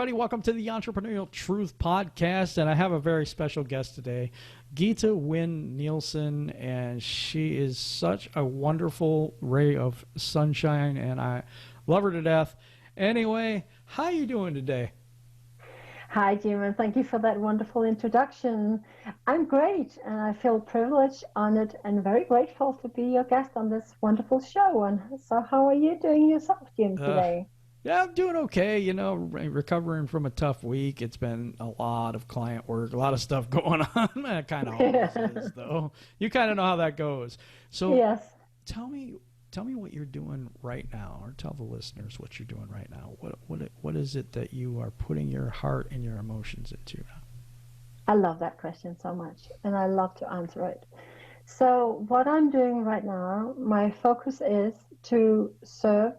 everybody. Welcome to the Entrepreneurial Truth Podcast. And I have a very special guest today, Gitte Nielsen. And she is such a wonderful ray of sunshine, and I love her to death. Anyway, how are you doing today? Hi, Jim, and thank you for that wonderful introduction. I'm great, and I feel privileged, honored, and very grateful to be your guest on this wonderful show. And so how are you doing yourself, Jim, today? Yeah, I'm doing okay. You know, recovering from a tough week. It's been a lot of client work, a lot of stuff going on. It kind of always is, though. You kind of know how that goes. So yes. Tell me what you're doing right now, or tell the listeners what you're doing right now. What is it that you are putting your heart and your emotions into now? I love that question so much, and I love to answer it. So what I'm doing right now, my focus is to serve,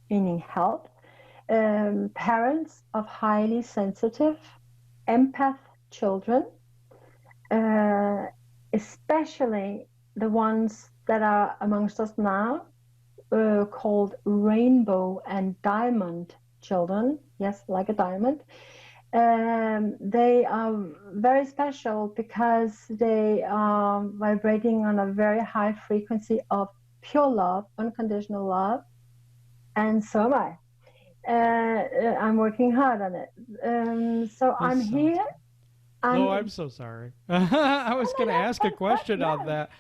meaning help, parents of highly sensitive, empath children, especially the ones that are amongst us now, called rainbow and diamond children. Yes, like a diamond. They are very special because they are vibrating on a very high frequency of pure love, unconditional love. And so am I. I'm working hard on it. So I'm here. I'm so sorry. I was going to ask a question on that.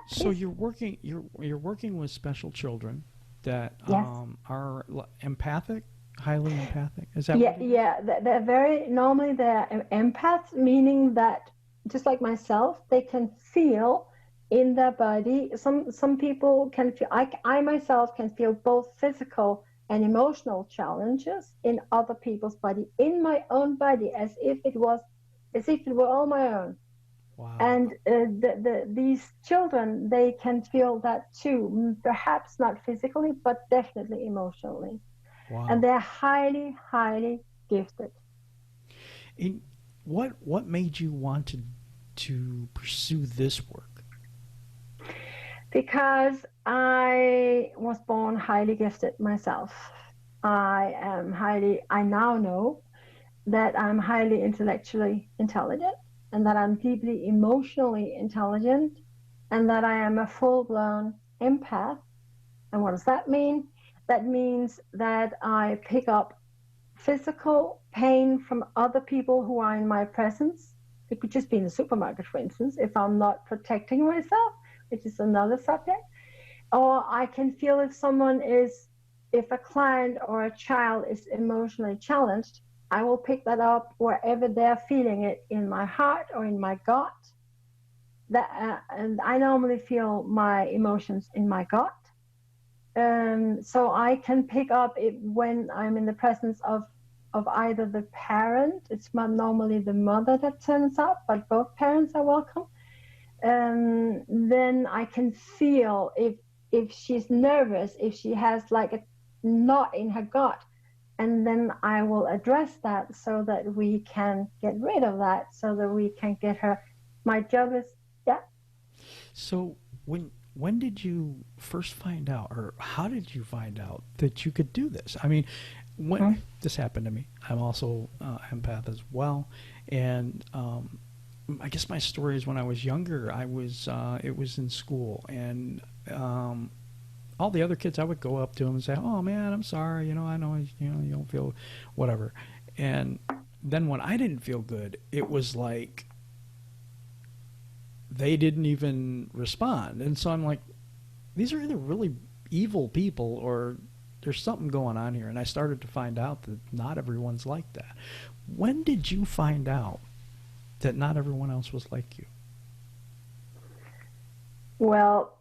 So you're working with special children that are empathic, highly empathic. Is that what they're normally they're empaths, meaning that just like myself, they can feel in their body. Some people can feel. I myself can feel both physical and emotional challenges in other people's body, in my own body, as if it were all my own. Wow. And these children, they can feel that too, perhaps not physically, but definitely emotionally. Wow. And they're highly, highly gifted. What made you want to pursue this work? Because I was born highly gifted myself. I now know that I'm highly intellectually intelligent, and that I'm deeply emotionally intelligent, and that I am a full-blown empath. And what does that mean? That means that I pick up physical pain from other people who are in my presence. It could just be in the supermarket, for instance, if I'm not protecting myself, which is another subject. Or I can feel if a client or a child is emotionally challenged, I will pick that up wherever they're feeling it, in my heart or in my gut. And I normally feel my emotions in my gut. So I can pick up it when I'm in the presence of either the parent. It's normally the mother that turns up, but both parents are welcome. Then I can feel if she's nervous, if she has like a knot in her gut. And then I will address that so that we can get rid of that, so that we can get her. My job is, So when did you first find out, or how did you find out that you could do this? I mean, when this happened to me, I'm also empath as well. And I guess my story is when I was younger, it was in school, and all the other kids, I would go up to them and say, "Oh man, I'm sorry. I know you don't feel whatever." And then when I didn't feel good, it was like they didn't even respond. And so I'm like, these are either really evil people or there's something going on here. And I started to find out that not everyone's like that. When did you find out that not everyone else was like you? Well,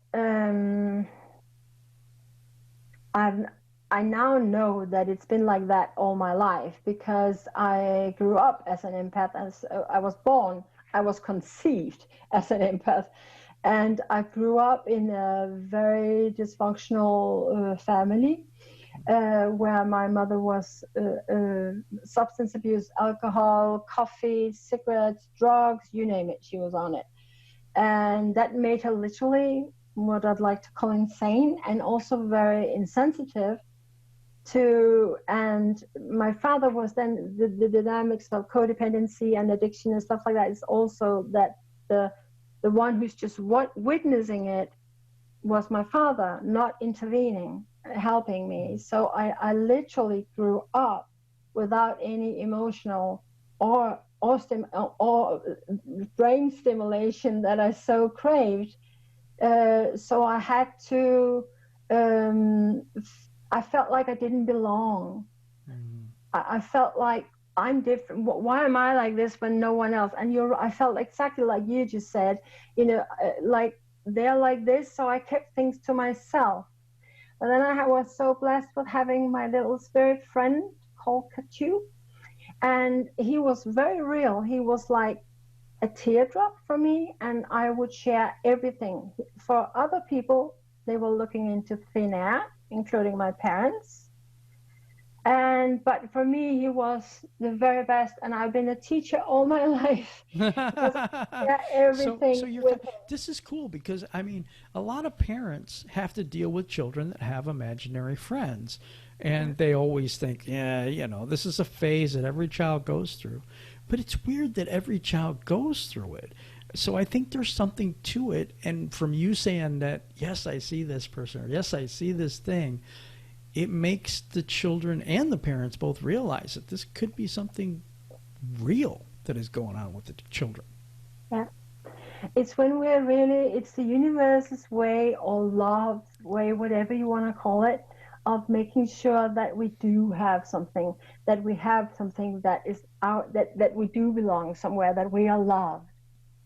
I now know that it's been like that all my life, because I grew up as an empath. As I was born, I was conceived as an empath, and I grew up in a very dysfunctional family where my mother was substance abuse, alcohol, coffee, cigarettes, drugs, you name it, she was on it. And that made her literally what I'd like to call insane, and also very insensitive and my father was then the dynamics of codependency and addiction and stuff like that is also that the one who's just witnessing it was my father, not intervening, helping me. So I literally grew up without any emotional or brain stimulation that I so craved. So I had to. I felt like I didn't belong. I felt like I'm different. Why am I like this when no one else? And I felt exactly like you just said. Like they're like this, so I kept things to myself. But then I was so blessed with having my little spirit friend called Katu, and he was very real. He was like a teardrop for me, and I would share everything. For other people, they were looking into thin air, including my parents. But for me, he was the very best, and I've been a teacher all my life. Everything. So this is cool because I mean, a lot of parents have to deal with children that have imaginary friends, and they always think, this is a phase that every child goes through. But it's weird that every child goes through it. So I think there's something to it. And from you saying that, yes, I see this person, or yes, I see this thing, it makes the children and the parents both realize that this could be something real that is going on with the children. Yeah. It's when it's the universe's way or love's way, whatever you want to call it, of making sure that we do have something, that we have something that is that we do belong somewhere, that we are loved,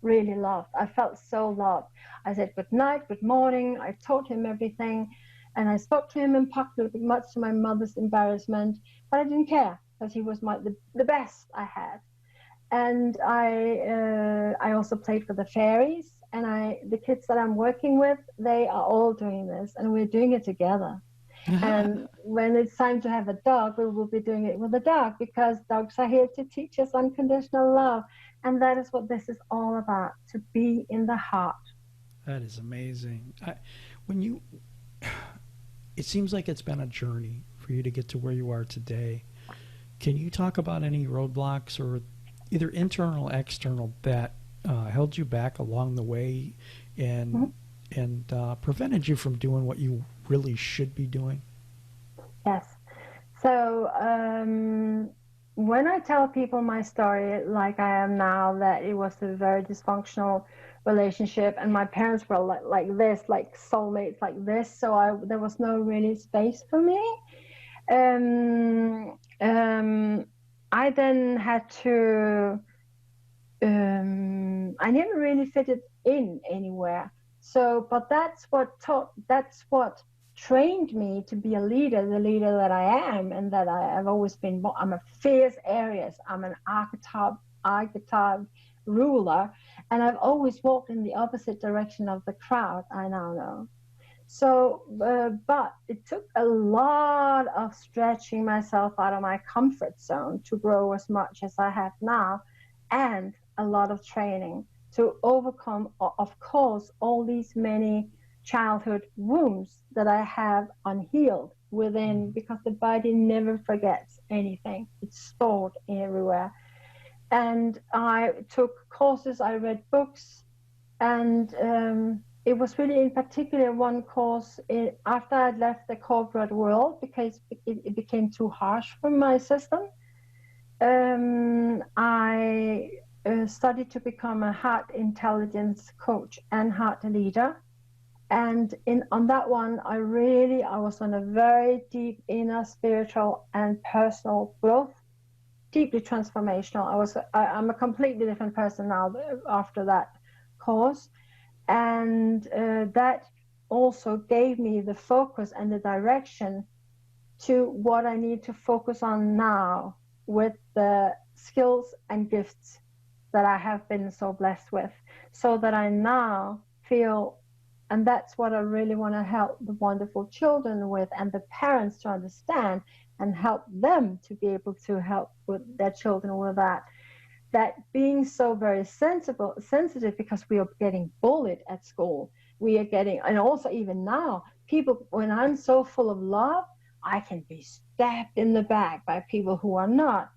really loved. I felt so loved. I said good night, good morning. I told him everything. And I spoke to him in public, much to my mother's embarrassment, but I didn't care because he was the best I had. And I also played for the fairies, and the kids that I'm working with, they are all doing this, and we're doing it together. And when it's time to have a dog, we will be doing it with a dog, because dogs are here to teach us unconditional love, and that is what this is all about, to be in the heart. That is amazing. It seems like it's been a journey for you to get to where you are today. Can you talk about any roadblocks, or either internal or external, that held you back along the way and prevented you from doing what you really should be doing? Yes. So when I tell people my story, like I am now, that it was a very dysfunctional relationship, and my parents were like this, like soulmates like this, so there was no really space for me. I then had to I never really fitted in anywhere, but that's what trained me to be the leader that I am, and that I've always been. I'm a fierce Aries. I'm an archetype ruler, and I've always walked in the opposite direction of the crowd, I now know. So, but it took a lot of stretching myself out of my comfort zone to grow as much as I have now, and a lot of training to overcome, of course, all these many childhood wounds that I have unhealed within, because the body never forgets anything. It's stored everywhere. And I took courses, I read books, and it was really, in particular, one course after I'd left the corporate world, because it became too harsh for my system. I studied to become a heart intelligence coach and heart leader. And on that one, I was on a very deep inner spiritual and personal growth, deeply transformational. I'm a completely different person now after that course. And that also gave me the focus and the direction to what I need to focus on now, with the skills and gifts that I have been so blessed with, so that I now feel, and that's what I really want to help the wonderful children with, and the parents to understand, and help them to be able to help with their children with that being so very sensitive, because we are getting bullied at school. We are getting, and also even now, people, when I'm so full of love, I can be stabbed in the back by people who are not.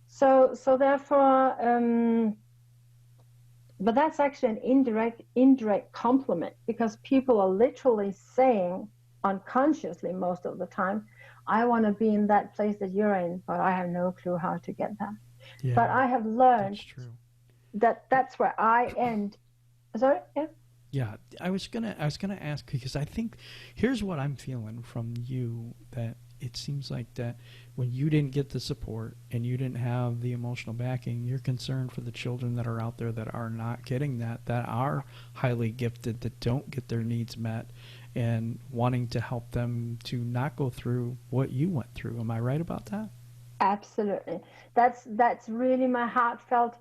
So therefore, but that's actually an indirect compliment, because people are literally saying unconsciously most of the time, I want to be in that place that you're in, but I have no clue how to get there. But Yeah, I have that's learned true. that that's where I end. Sorry? Yeah. Yeah, I was gonna ask because I think here's what I'm feeling from you, that it seems like that when you didn't get the support and you didn't have the emotional backing, you're concerned for the children that are out there that are not getting that are highly gifted, that don't get their needs met, and wanting to help them to not go through what you went through. Am I right about that? Absolutely. That's really my heartfelt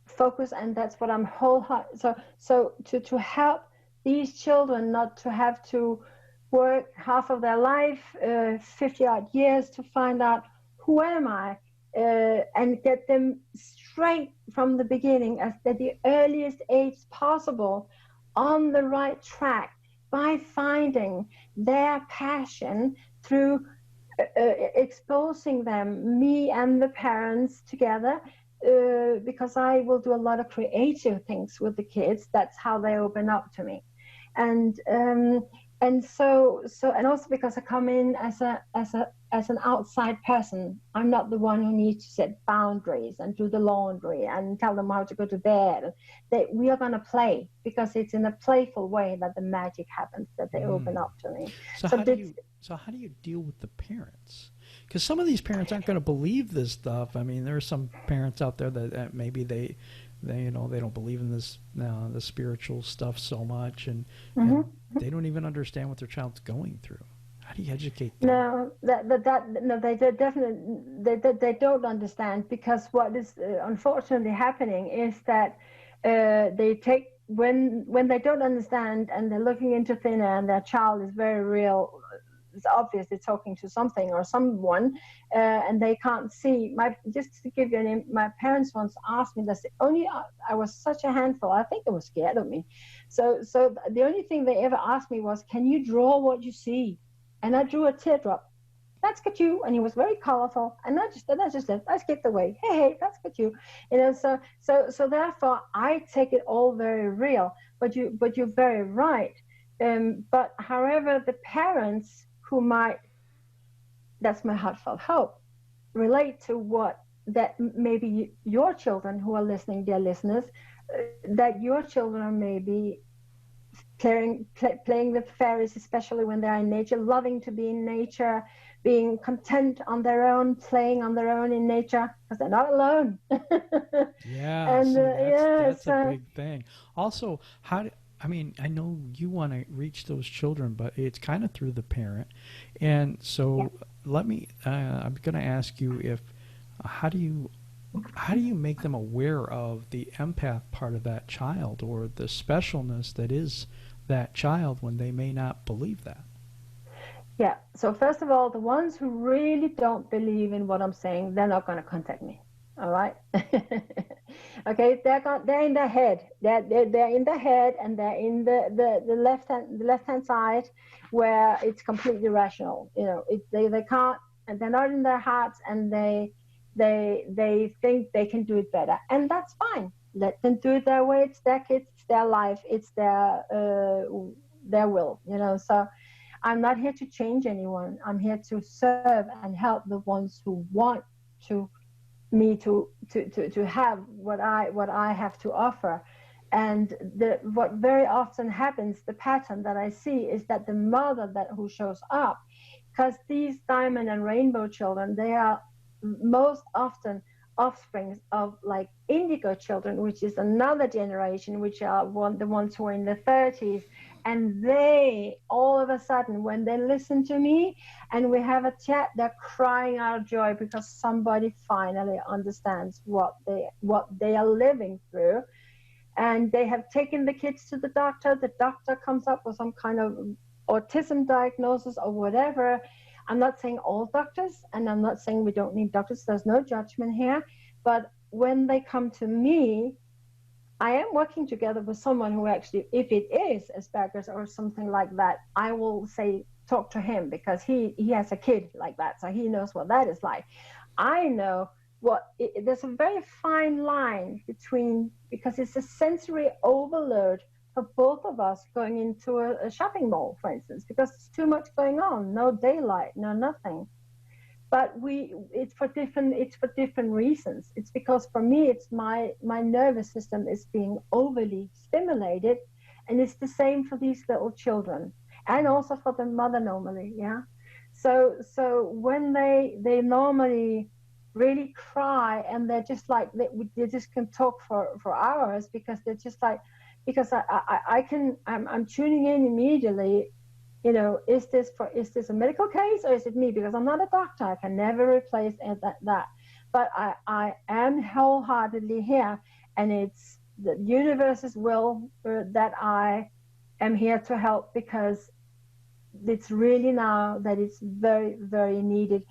focus, and that's what I'm wholehearted. So to help these children not to have to work half of their life, 50 odd years, to find out who am I, and get them straight from the beginning, at the earliest age possible, on the right track, by finding their passion through exposing them, me and the parents together, because I will do a lot of creative things with the kids. That's how they open up to me, and and also because I come in as an outside person. I'm not the one who needs to set boundaries and do the laundry and tell them how to go to bed. We are going to play, because it's in a playful way that the magic happens, that they open Mm. up to me. So So how do this, you so how do you deal with the parents? Because some of these parents aren't going to believe this stuff. I mean, there are some parents out there that maybe they they don't believe in this the spiritual stuff so much, and mhm. they don't even understand what their child's going through. How do you educate them? No, no, definitely they don't understand, because what is unfortunately happening is that they take, when they don't understand and they're looking into thin air, and their child is very real, it's obviously talking to something or someone, and they can't see. Just to give you a name, my parents once asked me, that's the only, I was such a handful, I think they were scared of me. So the only thing they ever asked me was, can you draw what you see? And I drew a teardrop. That's got you. And he was very colorful. And I just said, I skipped away. Hey, that's got you. So therefore I take it all very real. But you're very right. But however, the parents who might, that's my heartfelt hope, relate to what, that maybe your children who are listening, dear listeners, that your children are maybe playing with fairies, especially when they're in nature, loving to be in nature, being content on their own, playing on their own in nature, because they're not alone. Yeah, And see, yes, that's a big thing. Also, I mean, I know you want to reach those children, but it's kind of through the parent. And yeah. so I'm going to ask you if, how do you, how do you make them aware of the empath part of that child, or the specialness that is that child, when they may not believe that? Yeah. So first of all, the ones who really don't believe in what I'm saying, they're not going to contact me. All right. Okay. They're in their head. They're in the head, and they're in the left hand side, where it's completely rational. They can't, and they're not in their hearts, and they think they can do it better, and that's fine. Let them do it their way. It's their kids. It's their life. It's their will. So I'm not here to change anyone. I'm here to serve and help the ones who want to me to have what I have to offer. And what very often happens, the pattern that I see, is that the mother that who shows up, because these diamond and rainbow children, they are most often offsprings of like indigo children, which is another generation, which are the ones who are in the 30s. And they, all of a sudden, when they listen to me and we have a chat, they're crying out of joy, because somebody finally understands what they are living through. And they have taken the kids to the doctor. The doctor comes up with some kind of autism diagnosis or whatever. I'm not saying all doctors, and I'm not saying we don't need doctors. There's no judgment here. But when they come to me, I am working together with someone who actually, if it is Asperger's or something like that, I will say talk to him, because he has a kid like that, so he knows what that is like. I know there's a very fine line between, because it's a sensory overload for both of us going into a shopping mall, for instance, because it's too much going on, no daylight, no nothing. But it's for different reasons. It's because for me, it's my nervous system is being overly stimulated, and it's the same for these little children, and also for the mother normally. Yeah. So when they normally really cry, and they're just like they just can talk for hours, because they're just like, because I'm tuning in immediately. Is this a medical case, or is it me? Because I'm not a doctor, I can never replace that. But I am wholeheartedly here, and it's the universe's will that I am here to help, because it's really now that it's very, very needed.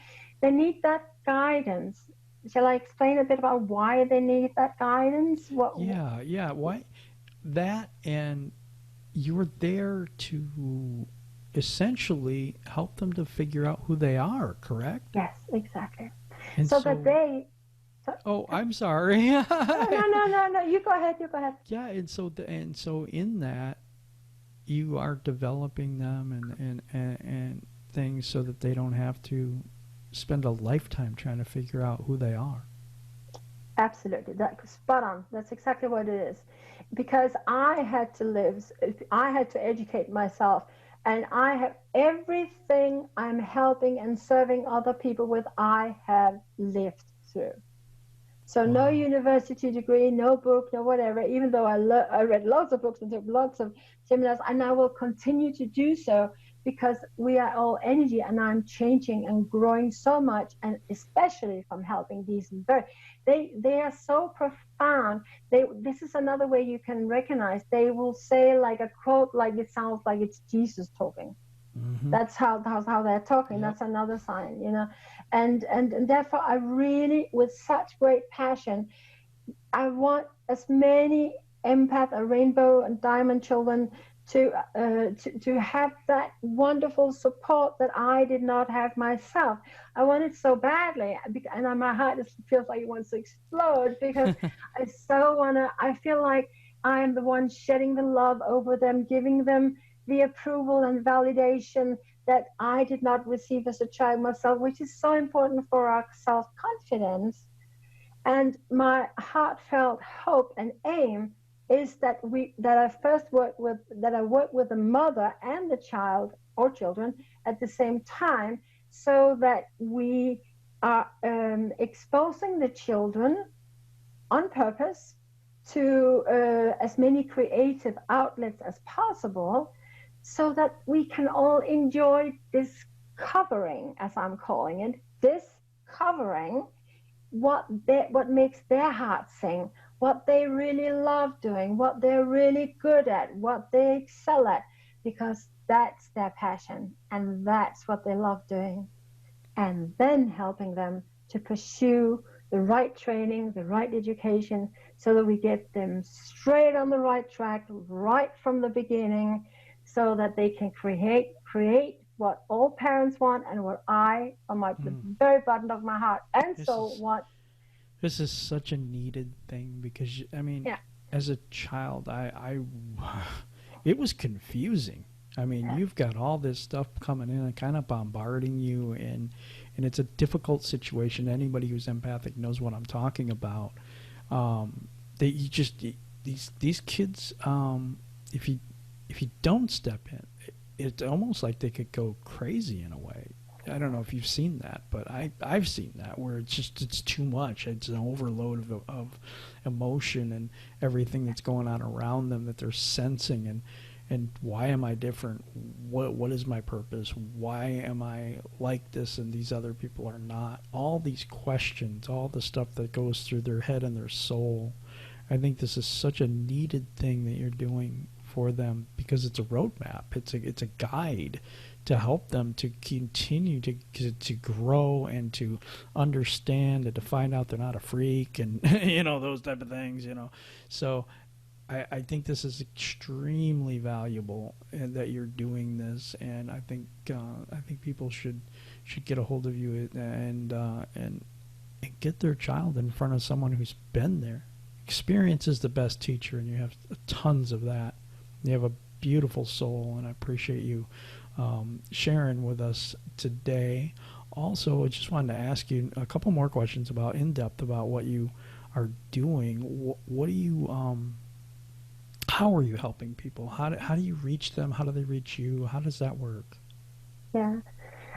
They need that guidance. Shall I explain a bit about why they need that guidance? Yeah. Why that? And you're there to essentially help them to figure out who they are, correct? Yes, exactly. And So that so, they. oh, I'm sorry. No, no, no, no, no. You go ahead. You go ahead. Yeah, and so in that you are developing them and things so that they don't have to spend a lifetime trying to figure out who they are. Absolutely, that's spot on. That's exactly what it is. Because I had to educate myself, and I have everything I'm helping and serving other people with, I have lived through. So no Wow. university degree, no book, no whatever. Even though I read lots of books and took lots of seminars, and I will continue to do so, because we are all energy, and I'm changing and growing so much, and especially from helping these very, they are so profound. This is another way you can recognize. They will say like a quote, like it sounds like it's Jesus talking. Mm-hmm. That's how they're talking. Yep. That's another sign. And therefore I really, with such great passion, I want as many empath, a rainbow and diamond children to have that wonderful support that I did not have myself. I want it so badly, and my heart just feels like it wants to explode, because I feel like I am the one shedding the love over them, giving them the approval and validation that I did not receive as a child myself, which is so important for our self confidence. And my heartfelt hope and aim is that I work with the mother and the child or children at the same time, so that we are exposing the children on purpose to as many creative outlets as possible, so that we can all enjoy discovering, as I'm calling it, discovering what makes their heart sing, what they really love doing, what they're really good at, what they excel at, because that's their passion and that's what they love doing. And then helping them to pursue the right training, the right education, so that we get them straight on the right track right from the beginning, so that they can create what all parents want, and what I, on the Mm. very bottom of my heart, and This so is what. this is such a needed thing because I mean, Yeah, as a child, I it was confusing. I mean, yeah, you've got all this stuff coming in and kind of bombarding you, and it's a difficult situation. Anybody who's empathic knows what I'm talking about. They you just these kids, if you don't step in, it's almost like they could go crazy in a way. I don't know if you've seen that, but I've seen that where it's too much. It's an overload of emotion and everything that's going on around them that they're sensing, and why am I different? What is my purpose? Why am I like this and these other people are not? All these questions, all the stuff that goes through their head and their soul. I think this is such a needed thing that you're doing for them, because it's a roadmap. It's a guide to help them to continue to grow and to understand and to find out they're not a freak and those type of things. So I think this is extremely valuable, and that you're doing this, and I think people should get a hold of you and get their child in front of someone who's been there. Experience is the best teacher, and you have tons of that. You have a beautiful soul, and I appreciate you sharing with us today. Also, I just wanted to ask you a couple more questions about in depth about what you are doing. What do you how are you helping people? How do you reach them? How do they reach you? How does that work? Yeah.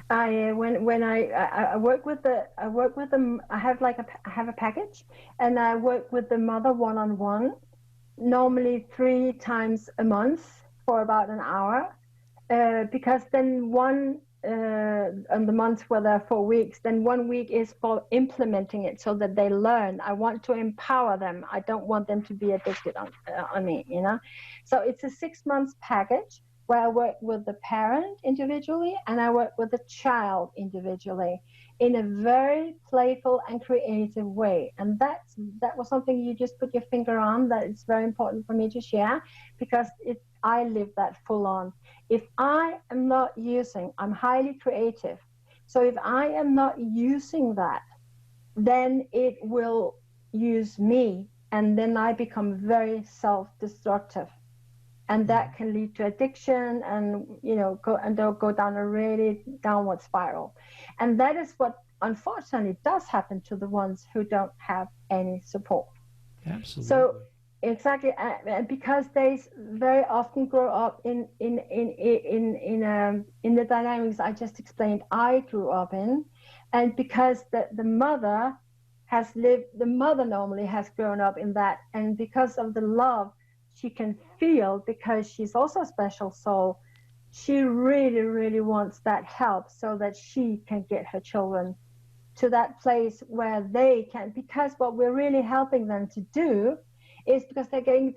I when I work with them. I have a package, and I work with the mother one-on-one, normally 3 times a month for about an hour, because then on the month where there are 4 weeks, then 1 week is for implementing it so that they learn. I want to empower them. I don't want them to be addicted on me, you know. So it's a 6 months package where I work with the parent individually and I work with the child individually in a very playful and creative way. And that was something you just put your finger on, that it's very important for me to share, because I live that full on. If I am not using, I'm highly creative. So if I am not using that, then it will use me, and then I become very self-destructive. And that can lead to addiction and, go down a really downward spiral. And that is what unfortunately does happen to the ones who don't have any support. Absolutely. So exactly, because they very often grow up in the dynamics I just explained I grew up in, and because the mother normally has grown up in that, and because of the love she can feel, because she's also a special soul, she really, really wants that help so that she can get her children to that place where they can, because what we're really helping them to do is, because they're getting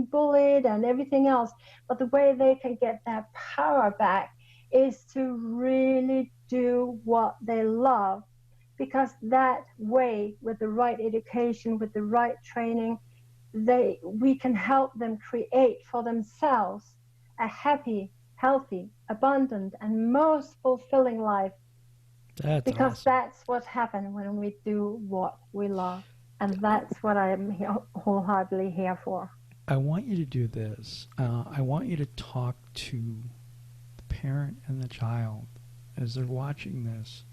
bullied and everything else, but the way they can get their power back is to really do what they love, because that way, with the right education, with the right training, we can help them create for themselves a happy, healthy, abundant, and most fulfilling life. Because awesome. that's what happens when we do what we love. And that's what I am wholeheartedly here for. I want you to do this. I want you to talk to the parent and the child as they're watching this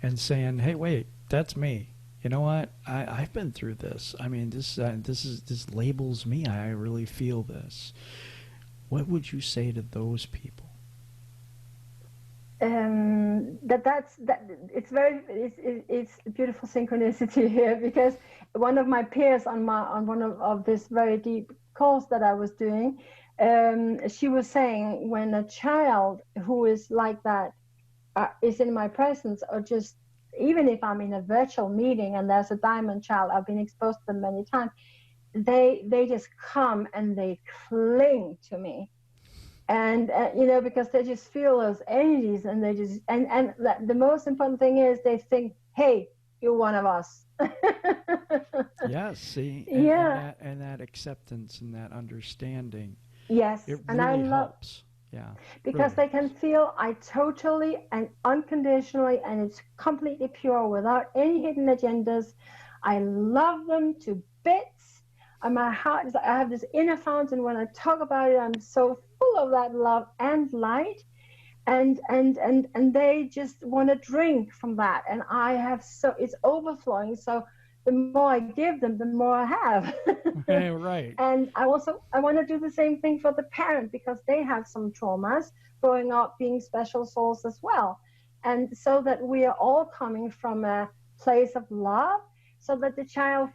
and saying, hey, wait, that's me. You know what? I've been through this. I mean, this labels me. I really feel this. What would you say to those people? It's a beautiful synchronicity here, because one of my peers on one of this very deep course that I was doing, she was saying, when a child who is like that is in my presence, or just even if I'm in a virtual meeting and there's a diamond child, I've been exposed to them many times, they just come and they cling to me. And because they just feel those energies, and they just and the most important thing is they think, hey, you're one of us. Yes, see, and that acceptance and that understanding. Yes, it and really helps. Yeah, because really. they can feel I totally and unconditionally, and it's completely pure, without any hidden agendas. I love them to bits. And my heart is, I have this inner fountain. When I talk about it, I'm so full of that love and light, and they just want to drink from that, and it's overflowing. So the more I give them, the more I have. Right. And I want to do the same thing for the parent, because they have some traumas growing up being special souls as well, and so that we are all coming from a place of love, so that the child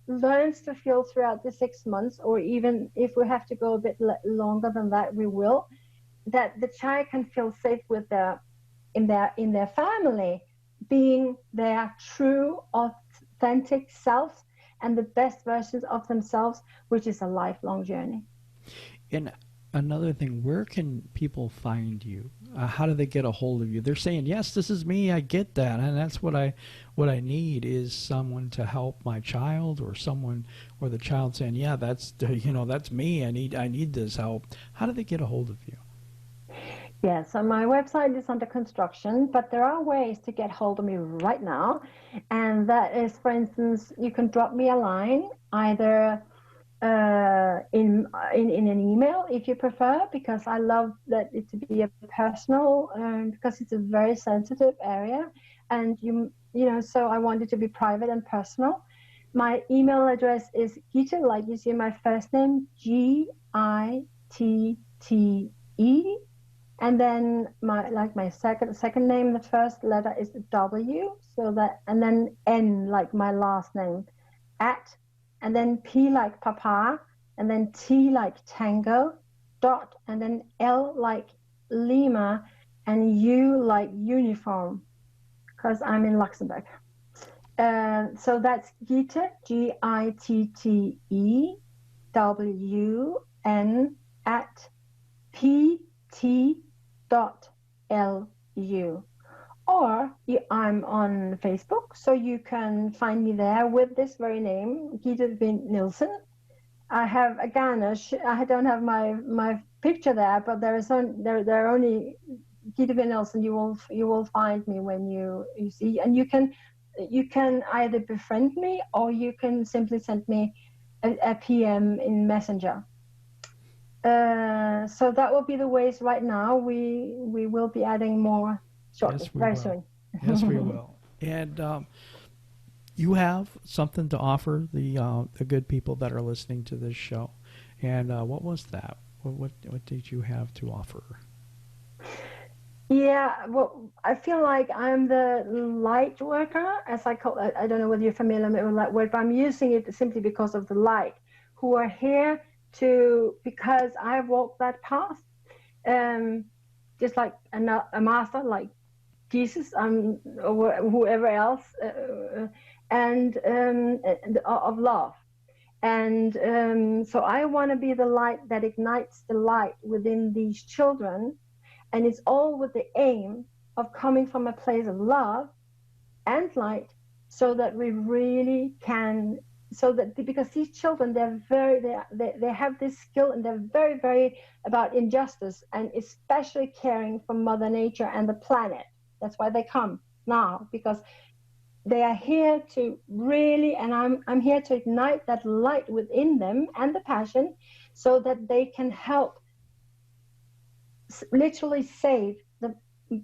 learns to feel throughout the 6 months, or even if we have to go a bit longer than that, we will, that the child can feel safe with in their family, being their true, authentic self and the best versions of themselves, which is a lifelong journey. And another thing, where can people find you? How do they get a hold of you? They're saying, yes, this is me. I get that, and that's what I need is someone to help my child, or someone, or the child saying, yeah, that's that's me. I need this help. How do they get a hold of you? Yeah, so my website is under construction, but there are ways to get hold of me right now. And that is, for instance, you can drop me a line either in an email if you prefer, because I love that it to be a personal, because it's a very sensitive area, and so I want it to be private and personal. My email address is Gitte, like you see my first name, Gitte, and then my second name, the first letter is W, so that, and then N like my last name, at, and then P like Papa, and then T like Tango, dot, and then L like Lima, and U like uniform, because I'm in Luxembourg. So that's Gitte, GITTEWN at pt.lu. Or I'm on Facebook, so you can find me there with this very name, Gitte Nielsen. I have, again, I don't have my picture there, but there are only Gitte Nielsen. You will find me when you see, and you can either befriend me, or you can simply send me a PM in Messenger. So that will be the ways right now. We will be adding more shortly, very soon. Yes, we will. And you have something to offer the good people that are listening to this show. And what was that? What did you have to offer? Yeah, well, I feel like I'm the light worker, as I call it. I don't know whether you're familiar with that word, but I'm using it simply because of the light, who are here because I've walked that path, just like a master, like Jesus, or whoever else, and of love. And so I want to be the light that ignites the light within these children. And it's all with the aim of coming from a place of love and light, so that we really can, because these children, they have this skill, and they're very, very about injustice, and especially caring for Mother Nature and the planet. That's why they come now, because they are here to really, and I'm here to ignite that light within them and the passion, so that they can help literally save the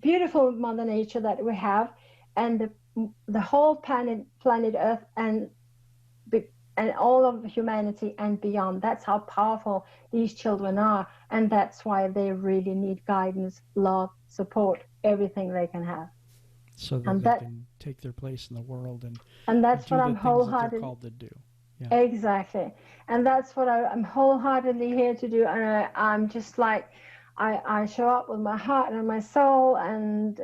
beautiful Mother Nature that we have, and the whole planet Earth, and all of humanity and beyond. That's how powerful these children are, and that's why they really need guidance, love, support, everything they can have, so that they can take their place in the world and that's what I'm wholeheartedly called to do. Yeah. Exactly, and that's what I'm wholeheartedly here to do. And I'm just like, I show up with my heart and my soul, and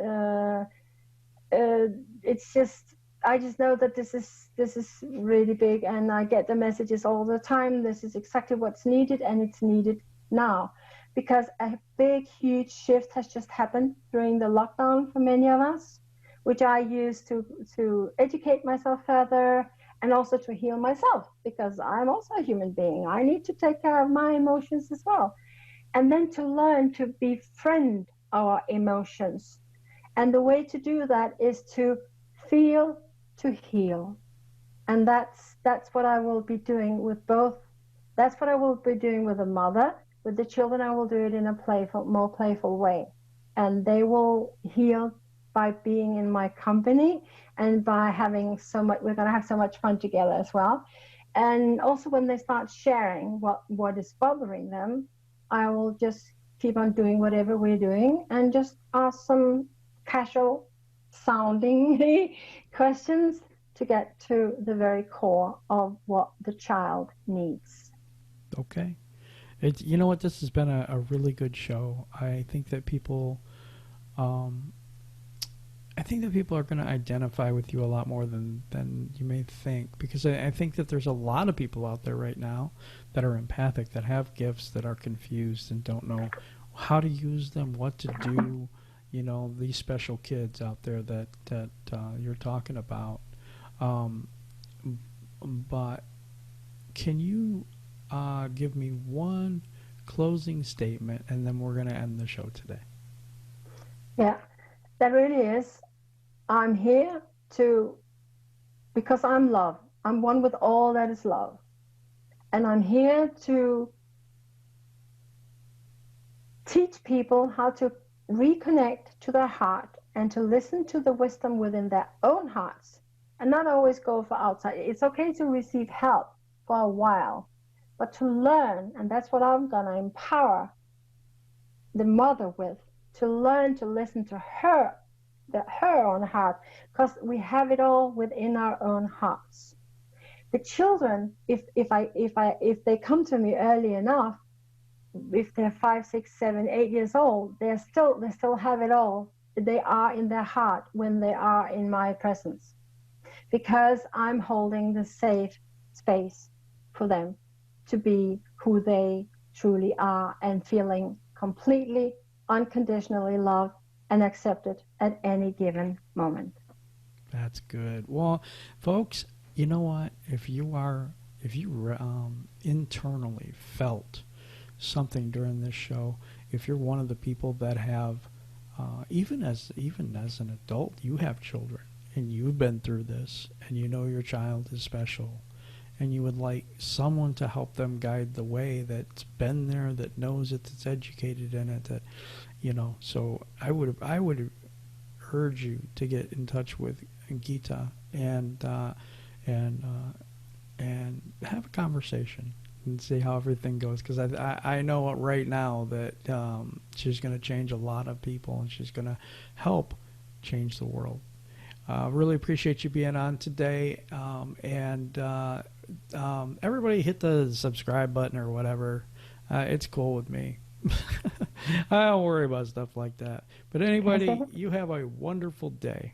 it's just, I just know that this is really big, and I get the messages all the time. This is exactly what's needed, and it's needed now, because a big, huge shift has just happened during the lockdown for many of us, which I use to educate myself further, and also to heal myself, because I'm also a human being. I need to take care of my emotions as well. And then to learn to befriend our emotions. And the way to do that is to feel, to heal. And that's what I will be doing with both. That's what I will be doing with the mother. With the children, I will do it in a more playful way. And they will heal by being in my company, and by having we're going to have so much fun together as well. And also when they start sharing what is bothering them, I will just keep on doing whatever we're doing, and just ask some casual sounding questions to get to the very core of what the child needs. Okay. You know what? This has been a really good show. I think that people are going to identify with you a lot more than you may think, because I think that there's a lot of people out there right now that are empathic, that have gifts, that are confused and don't know how to use them, what to do. You know, these special kids out there that you're talking about. Um, but can you give me one closing statement, and then we're going to end the show today? Yeah, that really is. I'm here to, because I'm love. I'm one with all that is love. And I'm here to teach people how to reconnect to their heart and to listen to the wisdom within their own hearts and not always go for outside. It's okay to receive help for a while, but to learn, and that's what I'm going to empower the mother with, to learn to listen to her, her own heart, because we have it all within our own hearts. The children, if they come to me early enough, if they're 5, 6, 7, 8 years old, they still have it all. They are in their heart when they are in my presence, because I'm holding the safe space for them to be who they truly are and feeling completely unconditionally loved and accepted at any given moment. That's good. Well, folks, you know what? If you internally felt something during this show, if you're one of the people that have, even as an adult, you have children and you've been through this, and you know your child is special, and you would like someone to help them guide the way, that's been there, that knows it, that's educated in it, that So I would urge you to get in touch with Gitte and and have a conversation and see how everything goes, because I know right now that she's going to change a lot of people, and she's going to help change the world. Really appreciate you being on today, and everybody hit the subscribe button or whatever. It's cool with me. I don't worry about stuff like that. But anybody, you have a wonderful day.